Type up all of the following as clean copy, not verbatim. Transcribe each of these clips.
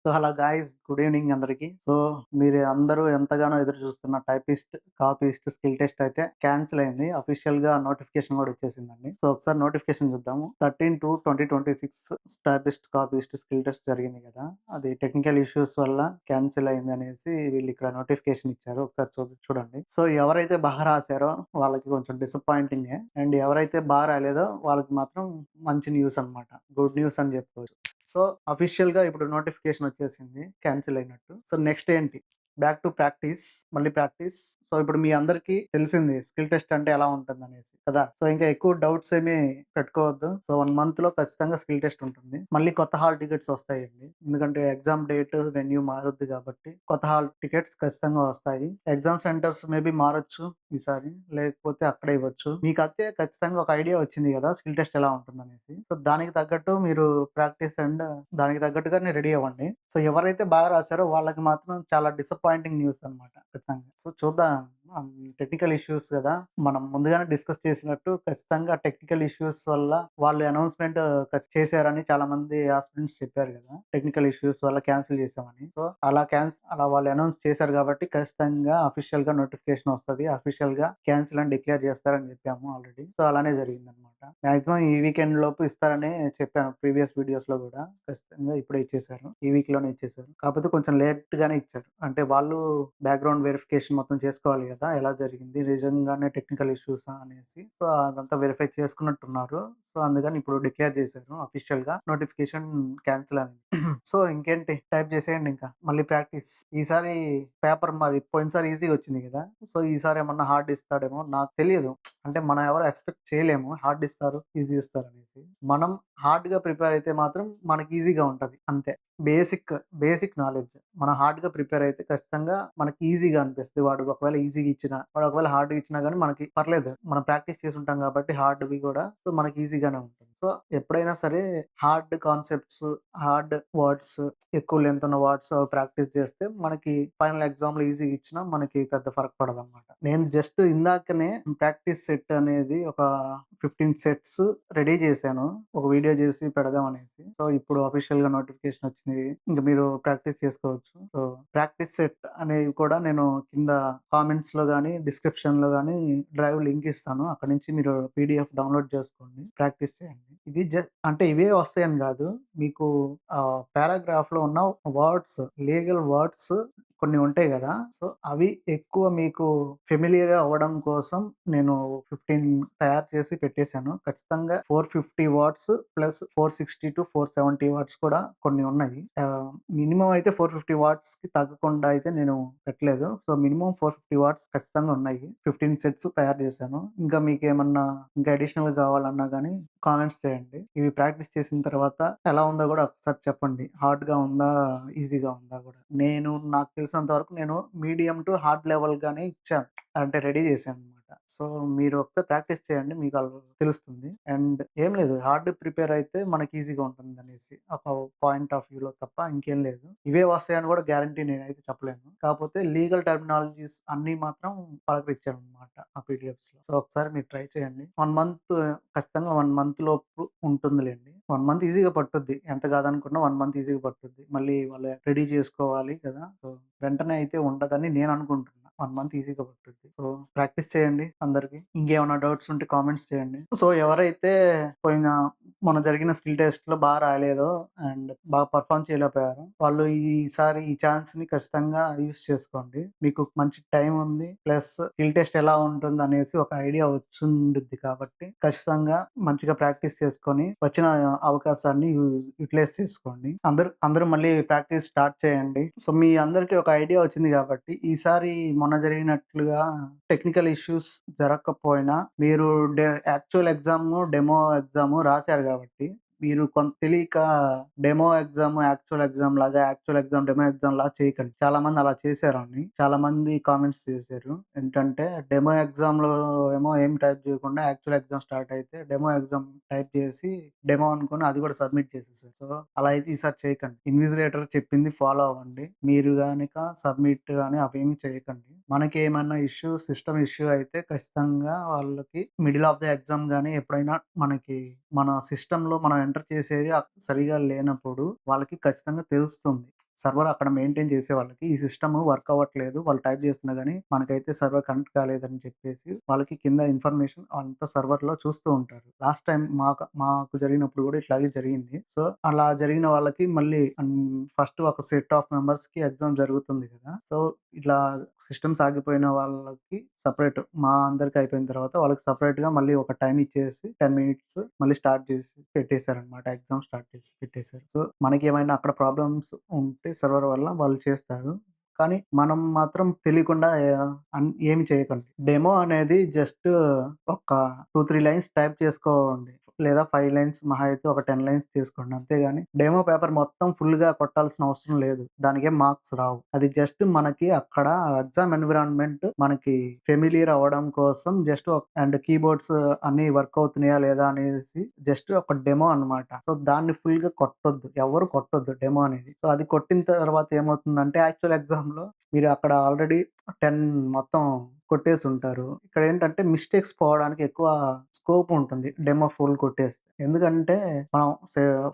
So, hello guys, good evening అందరికి. So, మీరు అందరూ ఎంతగానో ఎదురు చూస్తున్న టైపిస్ట్, కాపీస్ట్ స్కిల్ టెస్ట్ అయితే క్యాన్సిల్ అయింది. అఫీషియల్‌గా నోటిఫికేషన్ కూడా వచ్చేసిందండి. సో, ఒకసారి నోటిఫికేషన్ చూద్దాము. 13/2/2026 టైపిస్ట్, కాపీస్ట్ స్కిల్ టెస్ట్ జరిగింది కదా! అది టెక్నికల్ ఇష్యూస్ వల్ల క్యాన్సిల్ అయింది అనేసి వీళ్ళు ఇక్కడ నోటిఫికేషన్ ఇచ్చారు. ఒకసారి చూడండి. సో, ఎవరైతే బాగా రాసారో వాళ్ళకి కొంచెం డిసప్పాయింటింగే. అండ్ ఎవరైతే బాగా రాలేదో వాళ్ళకి మాత్రం మంచి న్యూస్ అన్నమాట. గుడ్ న్యూస్ అని చెప్పుకోవచ్చు. సో, అఫీషియల్‌గా ఇప్పుడు నోటిఫికేషన్ వచ్చేసింది. క్యాన్సిల్ అయినట్టు. సో, నెక్స్ట్ ఏంటి? Back to practice. మళ్ళీ ప్రాక్టీస్. సో, ఇప్పుడు మీ అందరికీ తెలిసింది స్కిల్ టెస్ట్ అంటే ఎలా ఉంటుందనేసి కదా! సో, ఇంకా ఎక్కువ డౌట్స్ ఏమి పెట్టుకోవద్దు. సో, 1 మంత్‌లో ఖచ్చితంగా స్కిల్ టెస్ట్ ఉంటుంది. మళ్ళీ కొత్త హాల్ టికెట్స్ వస్తాయండి. ఎందుకంటే ఎగ్జామ్ డేట్, వెన్యూ మారుద్ది కాబట్టి కొత్త హాల్ టికెట్స్ ఖచ్చితంగా వస్తాయి. ఎగ్జామ్ సెంటర్స్ మేబీ మారొచ్చు ఈసారి. లేకపోతే అక్కడే ఇవ్వచ్చు. మీకైతే ఖచ్చితంగా ఒక ఐడియా వచ్చింది గదా! స్కిల్ టెస్ట్ ఎలా ఉంటుందనేసి. సో, దానికి తగ్గట్టు మీరు ప్రాక్టీస్ అండ్ దానికి తగ్గట్టుగానే రెడీ అవ్వండి. సో, ఎవరైతే బాగా రాసారో వాళ్ళకి మాత్రం చాలా డిసప్పాయింటింగ్ న్యూస్ అన్నమాట ఖచ్చితంగా. సో, చూద్దాం. టెక్నికల్ ఇష్యూస్ గదా! మనం ముందుగానే డిస్కస్ చేసినట్టు ఖచ్చితంగా టెక్నికల్ ఇష్యూస్ వల్ల వాళ్ళు అనౌన్స్‌మెంట్ చేశారని చాలామంది ఆస్పిరెంట్స్ చెప్పారు గదా! టెక్నికల్ ఇష్యూస్ వల్ల క్యాన్సిల్ చేశామని. సో, అలా వాళ్ళు అనౌన్స్ చేశారు గాబట్టి ఖచ్చితంగా అఫీషియల్‌గా నోటిఫికేషన్ వస్తది. అఫీషియల్‌గా క్యాన్సిల్ అని డిక్లేర్ చేస్తారని చెప్పాము ఆల్రెడీ. సో, అలానే జరిగిందన్నమాట. మాక్సిమం ఈ వీకెండ్ లోపు ఇస్తారని చెప్పాను ప్రీవియస్ వీడియోస్‌లో గూడా. ఖచ్చితంగా ఇప్పుడే ఇచ్చేశారు. ఈ వీక్‌లోనే ఇచ్చేశారు. కాకపోతే కొంచెం లేట్‌గానే ఇచ్చారు. అంటే వాళ్ళు బ్యాక్‌గ్రౌండ్ వెరిఫికేషన్ మొత్తం చేసుకోవాలి గదా! ఎలా జరిగింది? నిజంగానే టెక్నికల్ ఇష్యూసా అనేసి. సో, అదంతా వెరిఫై చేసుకున్నట్టున్నారు. సో, అందుకని ఇప్పుడు డిక్లేర్ చేశారు అఫీషియల్‌గా నోటిఫికేషన్ క్యాన్సిల్ అని. సో, ఇంకేంటి టైప్ చేసేయండి ఇంకా. మళ్ళీ ప్రాక్టీస్. ఈసారి పేపర్ మరి పోయినసారి ఈజీగా వచ్చింది గదా! సో, ఈసారి ఏమన్నా హార్డ్ ఇస్తాడేమో నాకు తెలియదు. అంటే మనం ఎవరు ఎక్స్‌పెక్ట్ చేయలేము. హార్డ్ ఇస్తారు, ఈజీ ఇస్తారనేసి. మనం హార్డ్‌గా ప్రిపేర్ అయితే మాత్రం మనకి ఈజీగా ఉంటది అంతే. Basic, basic knowledge. మనం హార్డ్‌గా ప్రిపేర్ అయితే ఖచ్చితంగా మనకి ఈజీగా అనిపిస్తది. వాడు ఒకవేళ ఈజీగా ఇచ్చినా, వాడు ఒకవేళ హార్డ్‌గా ఇచ్చినా గాని మనకి పర్లేదు. మనం ప్రాక్టీస్ చేసుంటాం కాబట్టి హార్డ్‌వి గూడా సో, మనకి ఈజీగానే ఉంటుంది. సో, ఎప్పుడైనా సరే హార్డ్ కాన్సెప్ట్స్, హార్డ్ వర్డ్స్, ఎక్కువ లెంత్ ఉన్న వర్డ్స్ ప్రాక్టీస్ చేస్తే మనకి ఫైనల్ ఎగ్జామ్‌లో ఈజీగా ఇచ్చినా మనకి పెద్ద ఫరక్ పడదనమాట. నేను జస్ట్ ఇందాకనే ప్రాక్టీస్ సెట్ అనేది ఒక 15 సెట్స్ రెడీ చేశాను. ఒక వీడియో చేసి పెడదాం అనేసి. సో, ఇప్పుడు అఫీషియల్‌గా నోటిఫికేషన్ వచ్చింది. ఇంక మీరు ప్రాక్టీస్ చేసుకోవచ్చు. సో, ప్రాక్టీస్ సెట్ అనేవి కూడా నేను కింద కామెంట్స్‌లో గాని, డిస్క్రిప్షన్‌లో గాని డ్రైవ్ లింక్ ఇస్తాను. అక్కడి నుంచి మీరు పీడీఎఫ్ డౌన్‌లోడ్ చేసుకోండి. ప్రాక్టీస్ చేయండి. ఇది అంటే ఇవే వస్తాయని గాదు. మీకు పారాగ్రాఫ్‌లో ఉన్న వర్డ్స్, లీగల్ వర్డ్స్ కొన్ని ఉంటాయి గదా! సో, అవి ఎక్కువ మీకు ఫెమిలియర్ అవ్వడం కోసం నేను 15 తయారు చేసి పెట్టేసాను. ఖచ్చితంగా 450 వర్డ్స్ ప్లస్ 460-470 వర్డ్స్ కూడా కొన్ని ఉన్నాయి. మినిమమ్ అయితే 450 వర్డ్స్‌కి తగ్గకుండా అయితే నేను పెట్టలేదు. సో, మినిమమ్ 450 వర్డ్స్ ఖచ్చితంగా ఉన్నాయి. 15 సెట్స్ తయారు చేశాను. ఇంకా మీకేమన్నా ఇంకా అడిషనల్‌గా కావాలన్నా గాని కామెంట్స్ చేయండి. ఇవి ప్రాక్టీస్ చేసిన తర్వాత ఎలా ఉందో గూడా ఒకసారి చెప్పండి. హార్డ్‌గా ఉందా? ఈజీగా ఉందా గూడా? నాకు తెలిసినంత వరకు నేను మీడియం టు హార్డ్ లెవెల్ గానే ఇచ్చాను. అంటే రెడీ చేశాననమాట. సో, మీరు ఒకసారి ప్రాక్టీస్ చేయండి. మీకు తెలుస్తుంది. అండ్ ఏం లేదు, హార్డ్ ప్రిపేర్ అయితే మనకి ఈజీగా ఉంటుందనేసి ఒక పాయింట్ ఆఫ్ వ్యూలో తప్ప ఇంకేం లేదు. ఇవే వస్తాయని గూడా గ్యారంటీ నేనైతే చెప్పలేను. కాకపోతే లీగల్ టెర్మినాలజీస్ అన్నీ మాత్రం పలకరించాననమాట ఆ పీడిఎఫ్స్‌లో. సో, ఒకసారి మీరు ట్రై చేయండి. 1 మంత్ ఖచ్చితంగా 1 మంత్ లోపు ఉంటుందిలెండి. 1 మంత్ ఈజీగా పట్టుద్ది. ఎంత కాదనుకున్నా 1 మంత్ ఈజీగా పట్టుద్ది. మళ్ళీ వాళ్ళు రెడీ చేసుకోవాలి కదా! సో, వెంటనే అయితే ఉండదని నేను అనుకుంటున్నా. 1 మంత్ ఈజీగా పట్టుద్ది. సో, ప్రాక్టీస్ చేయండి అందరికి. ఇంకేమన్నా డౌట్స్ ఉంటే కామెంట్స్ చేయండి. సో, ఎవరైతే పోయిన మొన్న జరిగిన స్కిల్ టెస్ట్‌లో రాయలేదో అండ్ బాగా పెర్ఫార్మ్ చేయలేకపోయారో వాళ్ళు ఈసారి ఈ ఛాన్స్‌ని ఖచ్చితంగా యూజ్ చేసుకోండి. మీకు మంచి టైం ఉంది. ప్లస్ స్కిల్ టెస్ట్ ఎలా ఉంటుందనేసి ఒక ఐడియా వచ్చుండుద్ది కాబట్టి ఖచ్చితంగా మంచిగా ప్రాక్టీస్ చేసుకొని వచ్చిన అవకాశాన్ని యుటిలైజ్ చేసుకోండి. అందరూ మళ్ళీ ప్రాక్టీస్ స్టార్ట్ చేయండి. సో, మీ అందరికీ ఒక ఐడియా వచ్చింది కాబట్టి ఈసారి మొన్న జరిగినట్లుగా టెక్నికల్ ఇష్యూస్ జరగకపోయినా మీరు యాక్చువల్ ఎగ్జాము, డెమో ఎగ్జాము రాసారు గాబట్టి మీరు తెలియక డెమో ఎగ్జామ్, యాక్చువల్ ఎగ్జామ్ లాగా, యాక్చువల్ ఎగ్జామ్ డెమో ఎగ్జామ్ లాగా చేయకండి. చాలామంది అలా చేశారండి. చాలామంది కామెంట్స్ చేశారు. ఏంటంటే డెమో ఎగ్జామ్‌లో ఏమో ఏం టైప్ చేయకుండా యాక్చువల్ ఎగ్జామ్ స్టార్ట్ అయితే డెమో ఎగ్జామ్ టైప్ చేసి డెమో అనుకోని అది కూడా సబ్మిట్ చేసేసారు. సో, అలా అయితే ఈసారి చేయకండి. ఇన్విజిలేటర్ చెప్పింది ఫాలో అవ్వండి. మీరు గనక సబ్మిట్ గాని అవేమి చేయకండి. మనకేమన్నా సిస్టమ్ ఇష్యూ అయితే ఖచ్చితంగా వాళ్ళకి మిడిల్ ఆఫ్ ద ఎగ్జామ్ గాని ఎప్పుడైనా మనకి మన సిస్టమ్‌లో మనం ఎంటర్ చేసేవి సరిగా లేనప్పుడు వాళ్ళకి ఖచ్చితంగా తెలుస్తుంది. సర్వర్ అక్కడ మెయింటైన్ చేసే వాళ్ళకి ఈ సిస్టమ్ వర్క్ అవ్వట్లేదు. వాళ్ళు టైప్ చేస్తున్నా గానీ మనకైతే సర్వర్ కనెక్ట్ కాలేదని చెప్పేసి వాళ్ళకి కింద ఇన్ఫర్మేషన్ అంతా సర్వర్‌లో చూస్తూ ఉంటారు. లాస్ట్ టైమ్ మాకు జరిగినప్పుడు గూడా ఇట్లాగే జరిగింది. సో, అలా జరిగిన వాళ్ళకి మళ్ళీ ఫస్ట్ ఒక సెట్ ఆఫ్ మెంబర్స్‌కి ఎగ్జామ్ జరుగుతుంది గదా! సో, ఇట్లా సిస్టమ్స్ ఆగిపోయిన వాళ్ళకి సెపరేట్ మా అందరికి అయిపోయిన తర్వాత వాళ్ళకి సెపరేట్‌గా మళ్ళీ ఒక టైమ్ ఇచ్చేసి 10 మినిట్స్ మళ్ళీ స్టార్ట్ చేసి పెట్టేసారనమాట. ఎగ్జామ్ స్టార్ట్ చేసి పెట్టేసారు. సో, మనకేమైనా అక్కడ ప్రాబ్లమ్స్ ఉంటే సర్వర్ వల్ల వాళ్ళు చేస్తారు. కానీ మనం మాత్రం తెలియకుండా ఏమి చేయకండి. డెమో అనేది జస్ట్ ఒక 2, 3 లైన్స్ టైప్ చేసుకోండి. లేదా 5 లైన్స్ మహా అయితే ఒక 10 లైన్స్ చేసుకోండి. అంతేగాని డెమో పేపర్ మొత్తం ఫుల్‌గా కొట్టాల్సిన అవసరం లేదు. దానికేం మార్క్స్ రావు. అది జస్ట్ మనకి అక్కడ ఎగ్జామ్ ఎన్విరాన్మెంట్ మనకి ఫెమిలియర్ అవ్వడం కోసం జస్ట్ అండ్ కీబోర్డ్స్ అన్నీ వర్క్ అవుతున్నాయా లేదా అనేసి జస్ట్ ఒక డెమో అన్నమాట. సో, దాన్ని ఫుల్‌గా కొట్టొద్దు. ఎవరు కొట్టొద్దు డెమో అనేది. సో, అది కొట్టిన తర్వాత ఏమవుతుందంటే యాక్చువల్ ఎగ్జామ్‌లో మీరు అక్కడ ఆల్రెడీ 10 మొత్తం కొట్టేసుంటారు. ఇక్కడేంటంటే మిస్టేక్స్ పోవడానికి ఎక్కువ స్కోప్ ఉంటుంది. డెమో ఫుల్ కొట్టేస్తే. ఎందుకంటే మనం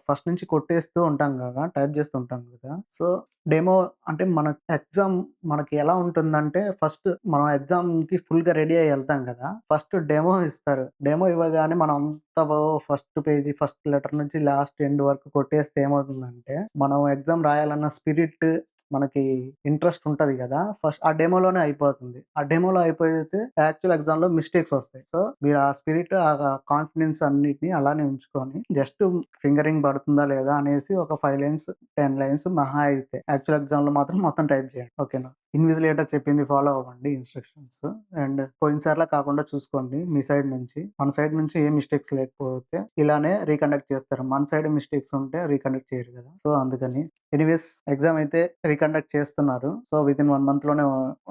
ఫస్ట్ నుంచి కొట్టేస్తూ ఉంటాం గదా! టైప్ చేస్తూ ఉంటాం గదా! సో, డెమో అంటే మన ఎగ్జామ్ మనకి ఎలా ఉంటుందంటే ఫస్ట్ మనం ఎగ్జామ్‌కి ఫుల్‌గా రెడీ అయ్యి ఎళ్తాం గదా! ఫస్ట్ డెమో ఇస్తారు. డెమో ఇవ్వగానే మనం అంతా ఫస్ట్ పేజీ, ఫస్ట్ లెటర్ నుంచి లాస్ట్ ఎండ్ వరకు కొట్టేస్తే ఏమవుతుందంటే మనం ఎగ్జామ్ రాయాలన్న స్పిరిట్ మనకి ఇంట్రెస్ట్ ఉంటది గదా! ఫస్ట్ ఆ డెమోలోనే అయిపోతుంది. ఆ డెమోలో అయిపోతే యాక్చువల్ ఎగ్జామ్‌లో మిస్టేక్స్ ఒస్తాయి. సో, మీరు ఆ స్పిరిట్, కాన్ఫిడెన్స్ అన్నిటిని అలానే ఉంచుకొని జస్ట్ ఫింగరింగ్ పడుతుందా లేదా అనేసి ఒక 5 లైన్స్, 10 లైన్స్ మహా అయితే. యాక్చువల్ ఎగ్జామ్‌లో మాత్రం మొత్తం టైప్ చేయండి. ఓకేనా? ఇన్విజిలేటర్ చెప్పింది ఫాలో అవ్వండి ఇన్‌స్ట్రక్షన్స్. అండ్ పోయినసారిలా కాకుండా చూసుకోండి మీ సైడ్ నుంచి. మన సైడ్ నుంచి ఏ మిస్టేక్స్ లేకపోతే ఇలానే రీకండక్ట్ చేస్తారు. మన సైడ్ మిస్టేక్స్ ఉంటే రీకండక్ట్ చేయరు గదా! సో, అందుకని. ఎనీవేస్ ఎగ్జామ్ అయితే రీకండక్ట్ చేస్తున్నారు. సో, వితిన్ 1 మంత్‌లోనే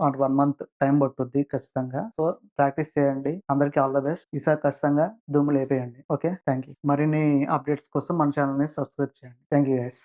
1 మంత్ టైం పట్టుద్ది ఖచ్చితంగా. సో, ప్రాక్టీస్ చేయండి. అందరికి ఆల్ ద బెస్ట్. ఈసారి ఖచ్చితంగా దుమ్ము లేపేయండి. ఓకే. Thank you. మరిన్ని అప్డేట్స్ కోసం మన ఛానెల్‌ని సబ్స్క్రైబ్ చేయండి. Thank you guys.